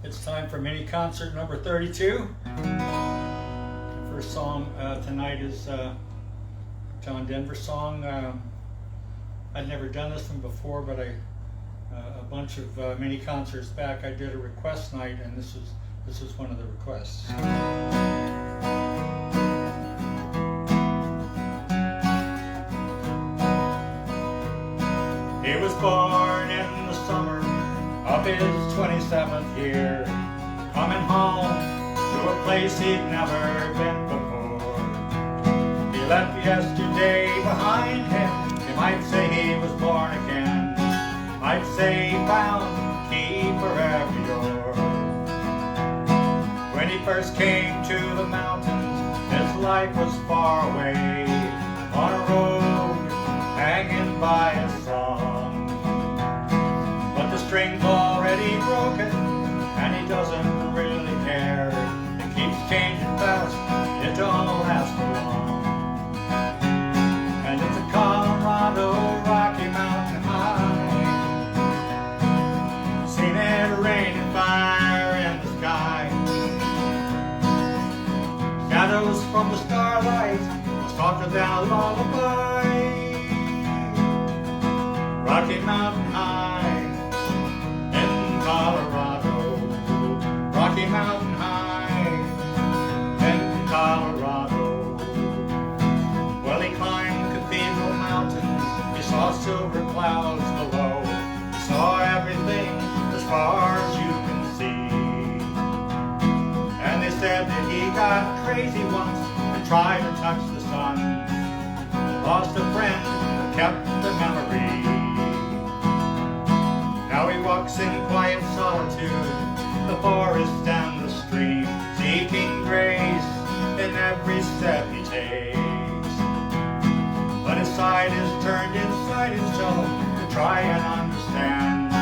It's time for mini concert number 32. First song tonight is John Denver's song. I'd never done this one before, but a bunch of mini concerts back I did a request night, and this is one of the requests. He was born in the summer of his 27th year, coming home to a place he'd never been before. He left yesterday behind him. You might say he was born again. Might say he found a key for every door. When he first came to the mountains, his life was far away, on a road hanging by a song. But the string's already broken, and he doesn't really care. It keeps changing fast, it don't last for long. And it's a Colorado Rocky Mountain high. Seen it rain and fire in the sky. Shadows from the starlight softer than a lullaby. Rocky Mountain high in Colorado. Rocky Mountain high in Colorado. Well, he climbed cathedral mountains. He saw silver clouds below. He saw everything as far as you can see. And they said that he got crazy once and tried to touch the sun. Lost a friend but kept the memory. Now he walks in quiet solitude, the forest and the stream, seeking grace in every step he takes. But his side is turned inside himself to try and understand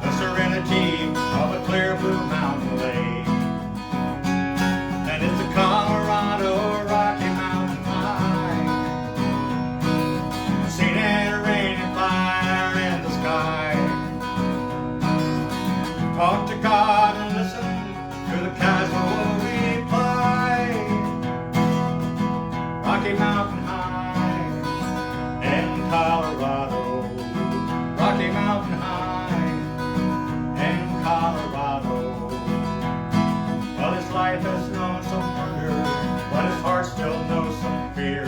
the serenity of a clear blue mountain lake. And it's a Colorado Rocky Mountain high. Seen it rain and fire in the sky. Talk to God and listen to the casual reply. Rocky Mountain high in Colorado. Rocky Mountain high in Colorado. Well, his life has known some wonder, but his heart still knows some fear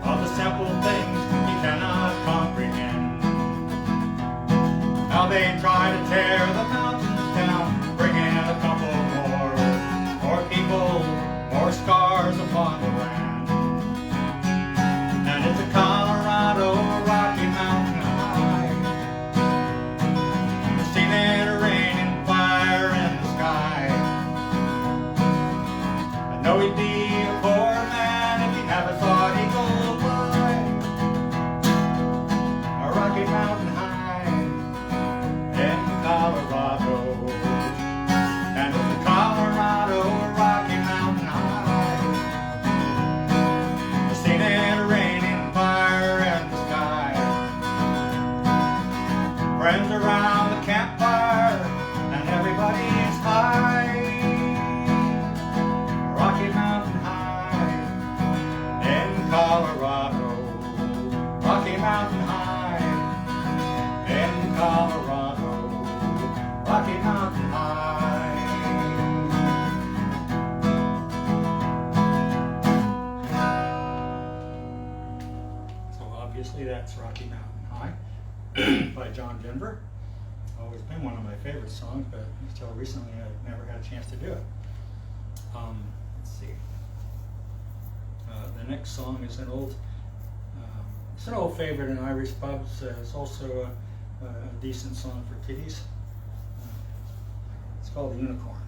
of the simple things he cannot comprehend. Now they try to tear the mountains down, bring in a couple more people, more scars upon the land. And it's a Colorado Rocky Mountain high. Seen it rain and fire in the sky. I know he'd be a poor man if he never thought he'd go by a Rocky Mountain high in Colorado. And it's the Colorado Rocky Mountain high. Seen it rain and fire in the sky. Friends around the campfire and everybody's high. Rocky Mountain high in Colorado. Rocky Mountain high in Colorado. Rocky Mountain high. So obviously that's Rocky Mountain High by John Denver. Always been one of my favorite songs, but until recently I've never had a chance to do it. Let's see. The next song is an old favorite in Irish pubs. It's also a decent song for kiddies. It's called Unicorn.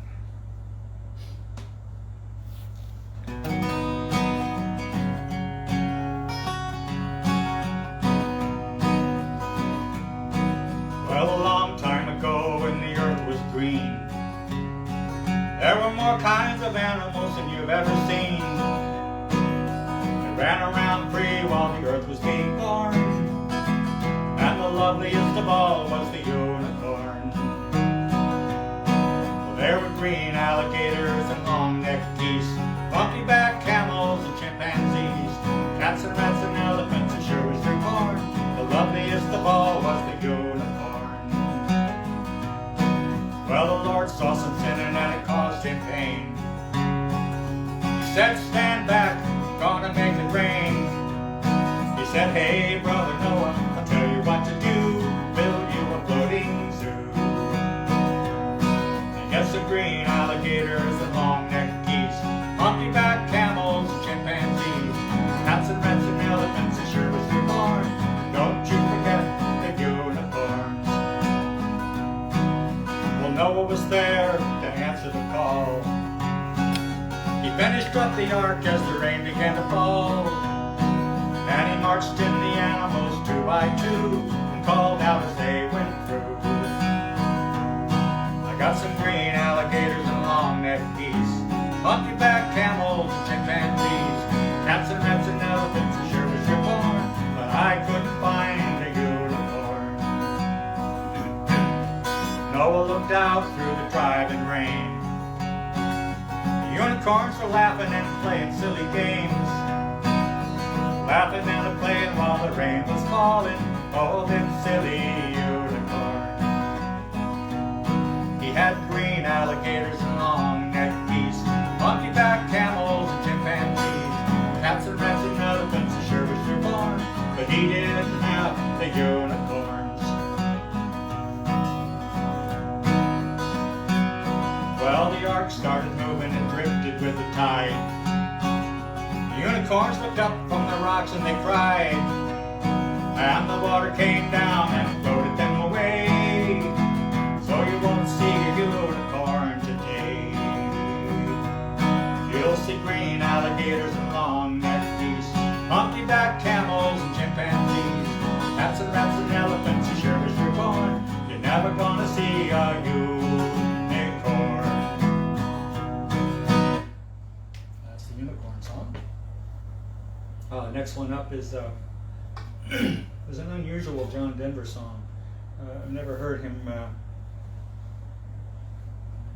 Well, a long time ago when the earth was green, there were more kinds of animals than you've ever seen. They ran around free while the earth was being born, and the loveliest of all was the unicorn. Well, there were green alligators and long-necked geese, monkey-back camels and chimpanzees, cats and rats and elephants, and sure was their corn. The loveliest of all was the unicorn. Well, the Lord saw some sinning and it caused him pain. He said, stand back, gonna make it rain. He said, hey brother Noah, I'll tell you what to do, build you a floating zoo. And get some green alligators and long-necked geese, monkey-back camels and chimpanzees, cats and rats and elephants, and sure was your born. Don't you forget the unicorns. Well, Noah was there to answer the call. He finished up the ark as the rain began to fall, and he marched in the animals two by two and called out as they went through. I got some green alligators and long-necked geese, monkey-back camels and chimpanzees, cats and rats and elephants, and sure was your born, but I couldn't find a unicorn. Noah looked out through the driving rain. The unicorns were laughing and playing silly games, laughing and playing while the rain was falling. Oh, them silly unicorns. He had green alligators and long-necked geese, monkey-back camels and chimpanzees, cats and rats and elephants, and sure was your born, but he didn't have the unicorns. Well, the ark started moving and drifted with the tide. The unicorns looked up from the rocks and they cried, and the water came down and floated them away. So you won't see a unicorn today. You'll see green alligators and long-necked geese, monkey-back camels and chimpanzees, cats and rats and elephants, and sure as you're born, you're never gonna see a unicorn. That's the unicorn song. Next one up is was an unusual John Denver song. I've never heard him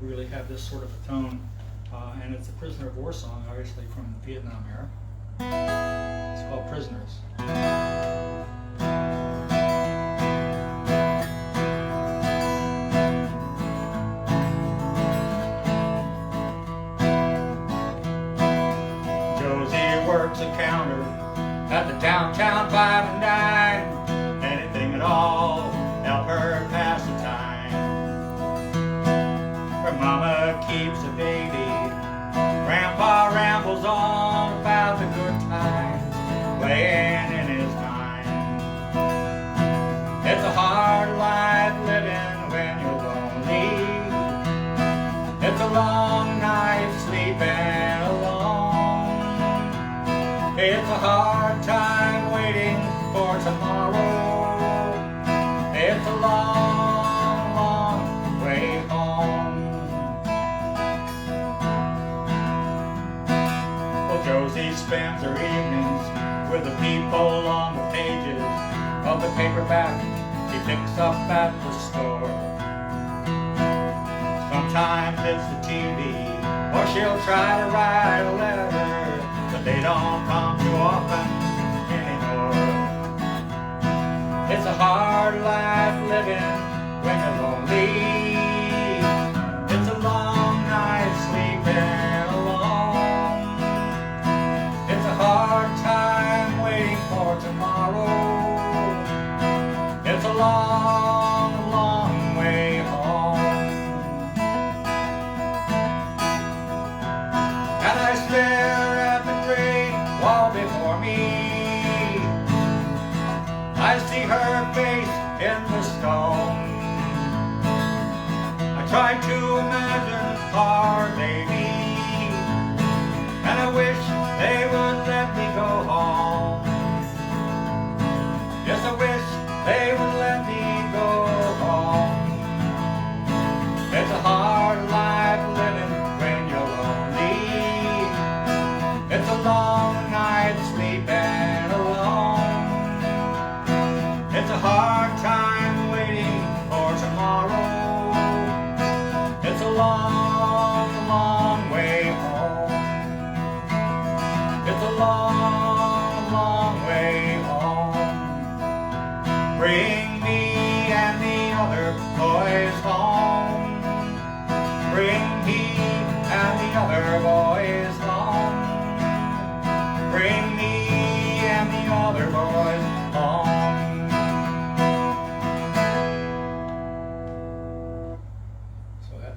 really have this sort of a tone, and it's a prisoner of war song, obviously from the Vietnam era. It's called Prisoners. Josie works a counter at the downtown 5 and 9. Anything at all, help her pass the time. Her mama keeps a baby, Grandpa rambles on about the good times playing in his mind. It's a hard life living when you're lonely. It's a long night sleeping alone. It's a hard time waiting for tomorrow. It's a long, long way home. Well, Josie spends her evenings with the people on the pages of the paperback she picks up at the store. Sometimes it's the TV, or she'll try to write a letter, but they don't come too often anymore. It's a hard life living when you're lonely. It's a long night sleeping alone. It's a hard time waiting for tomorrow. It's a long, long way home. And I stare at the gray wall before me. I see her face in the stone. I try to imagine our baby, and I wish they would let me go home. Yes, I wish they would let me go home. It's a hard life living when you're lonely. It's a long night sleeping alone. It's a hard time waiting for tomorrow. It's a long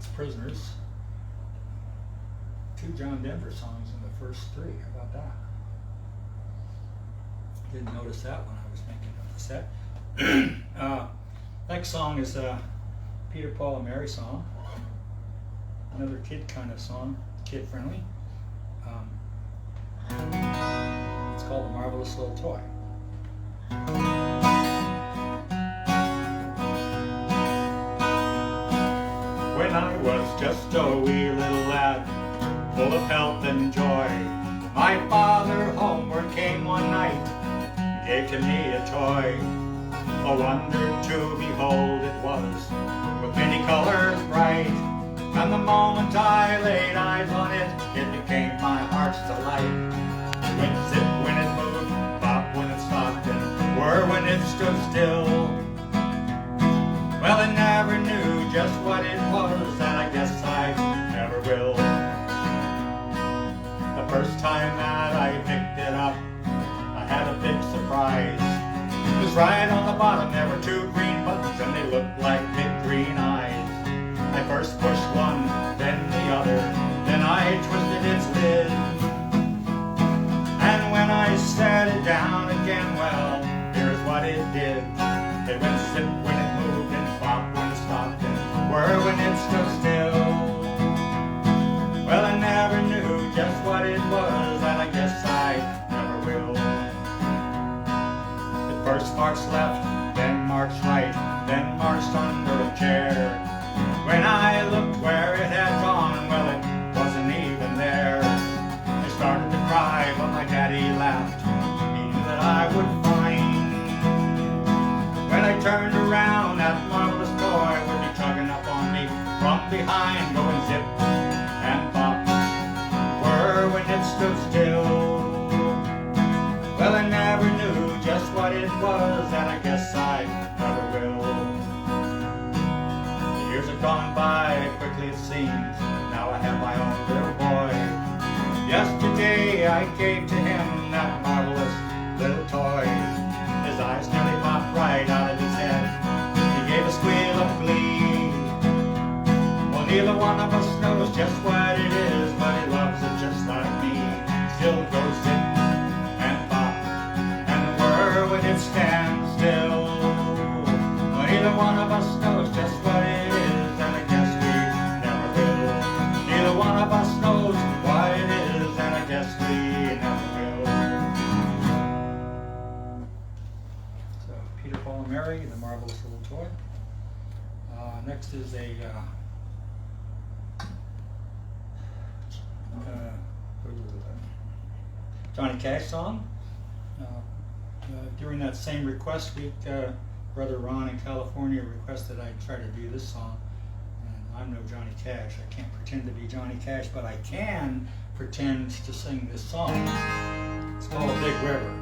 That's Prisoners. 2 John Denver songs in the first 3. How about that? Didn't notice that when I was making up the set. Next song is a Peter, Paul, and Mary song. Another kid kind of song, kid friendly. It's called The Marvelous Little Toy. When I was just a wee little lad, full of health and joy, my father homeward came one night, gave to me a toy. A wonder to behold it was, with many colors bright, and the moment I laid eyes on it, it became my heart's delight. It went zip when it moved, pop when it stopped, and whir when it stood still. Well, I never knew just what it was, and I guess I never will. The first time that I picked it up, I had a big surprise. It was right on the bottom, there were 2 green buttons, and they looked like big green eyes. I first pushed one, then the other, then I twisted its lid. And when I set it down again, well, here's what it did. It went zip when it moved, and pop when it stopped, and whir when it stood still. Well, I never knew just what it was, and I guess I never will. It first marched left, then marched right, then marched under a chair. When I looked where it had gone, well, it wasn't even there. I started to cry, but my daddy laughed. He knew that I would find. When I turned around, that marvelous toy would be tugging up on me from behind, going zip and pop, whir when it stood still. Well, I never knew just what it was, and I guess I never will. The years have gone by quickly it seems, now I have my own little boy. Yesterday I gave to him that marvelous little toy. His eyes nearly popped right out of his head. He gave a squeal of glee. Well, neither one of us knows just what it is, but he loves it just like me. Still goes zip and pop and whir when it stands still. Well, neither one of us knows just what it is, and I guess we never will. Neither one of us knows what it is, and I guess we never will. So, Peter, Paul, and Mary, The Marvelous Little Toy. Next is a Johnny Cash song. During that same request week, Brother Ron in California requested I try to do this song. And I'm no Johnny Cash. I can't pretend to be Johnny Cash, but I can pretend to sing this song. It's called Big River.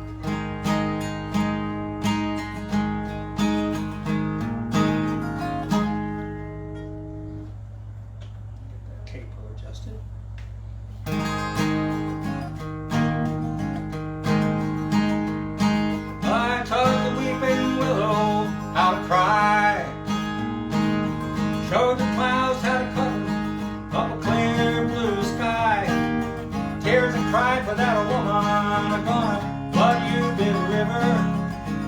Showed the clouds how to cuddle up a clear blue sky. Tears and cried without a woman are gonna flood you, big river.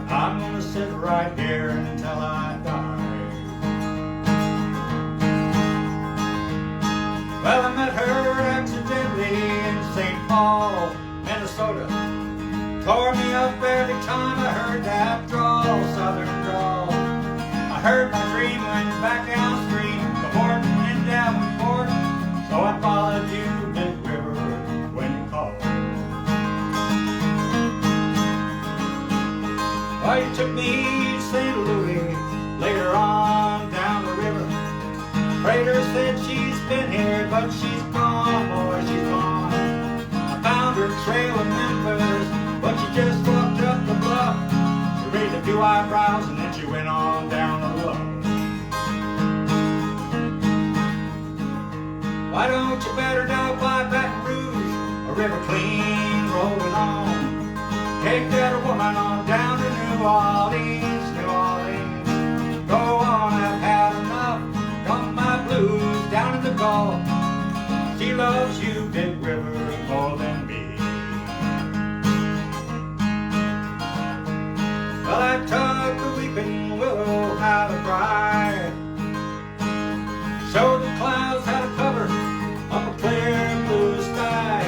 I'm gonna sit right here until I die. Well, I met her accidentally in St. Paul, Minnesota. Tore me up every time I heard that drawl, southern drawl. I heard my dream went back downstream to Horton and Davenport, so I followed you, big river, when you called. Well, you took me to St. Louis, later on down the river. Freighter said she's been here, but she's gone, boy, she's gone. I found her trail in Memphis, but she just walked up the bluff. She raised a few eyebrows and then she went on down the low. Why don't you better down by Baton Rouge, a river clean rolling on. Take that woman on down to New Orleans, New Orleans. Go on, I've had enough, got my blues down call. She loves you, Big River, more than me. Well, I took the weeping willow how to cry. Showed the clouds how to cover up a clear blue sky.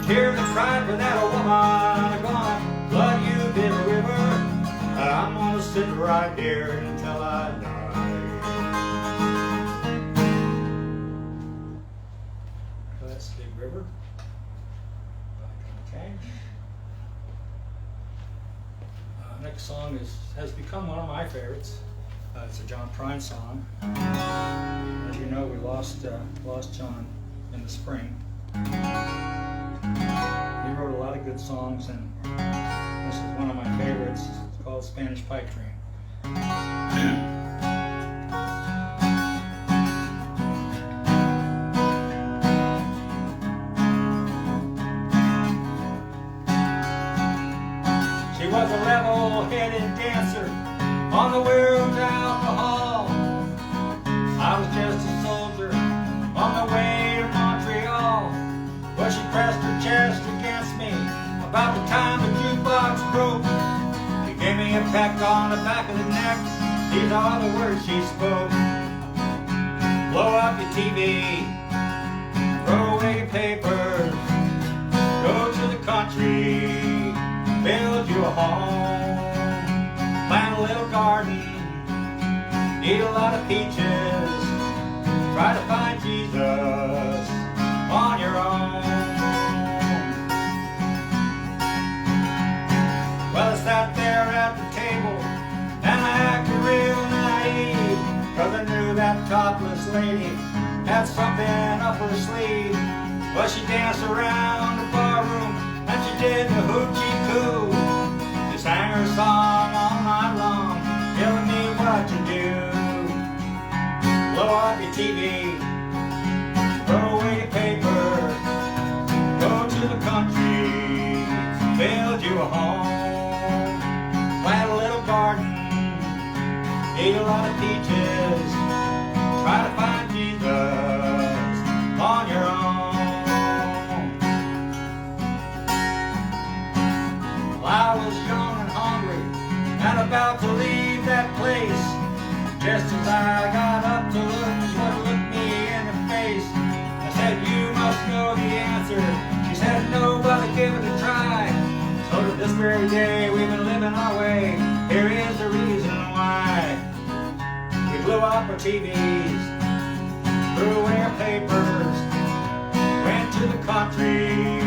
Tears I cried for that old woman. I'm gonna flood you, Big River. I'm gonna sit right here until I die. So that's Big River by Johnny Cash. Next song has become one of my favorites. It's a John Prine song. As you know, we lost John in the spring. He wrote a lot of good songs, and this is one of my favorites. It's called Spanish Pipedream. She was a level-headed dancer on the wheels out the hall. I was just a soldier on the way to Montreal. Well, she pressed her chest against me about the time the jukebox broke. She gave me a peck on the back of the neck. These are the words she spoke. Blow up your TV, throw away your papers, go to the country, build you a home, plant a little garden, eat a lot of peaches, try to find Jesus on your own. Well, I sat there at the table and I acted real naive, 'cause I knew that topless lady had something up her sleeve. Well, she danced around the barroom and she did the hoochie coo. She sang her song all night long, telling me what to do. Blow up your TV, throw away your paper, go to the country, build you a home, plant a little garden, eat a lot of peaches, try to find Jesus on your own. Well, I was young and hungry and about to leave that place. Just as I got up to look, she looked me in the face. I said, you must know the answer. She said, no, but give it a try. So to this very day, we've been living our way. Here is the reason why. We blew up our TVs, threw away our papers, went to the country,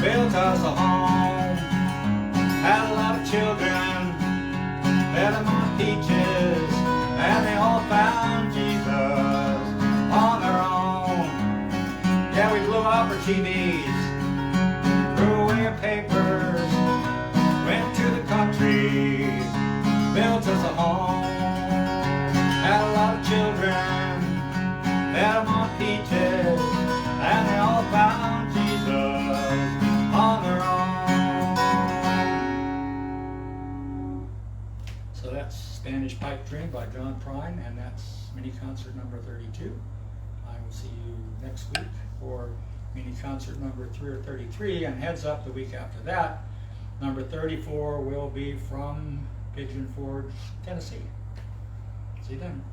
built us a home, had a lot of children, fed them on peaches, and they all found Jesus on their own. Yeah, we blew up our TVs, threw away our papers, went to the country, built us a home, had a lot of children, fed them on peaches, and they all found Jesus on their own. So that's Spanish Pipedream by John Prine, and that's mini concert number 32. I will see you next week for mini concert number 33, and heads up, the week after that, number 34 will be from Pigeon Forge, Tennessee. See you then.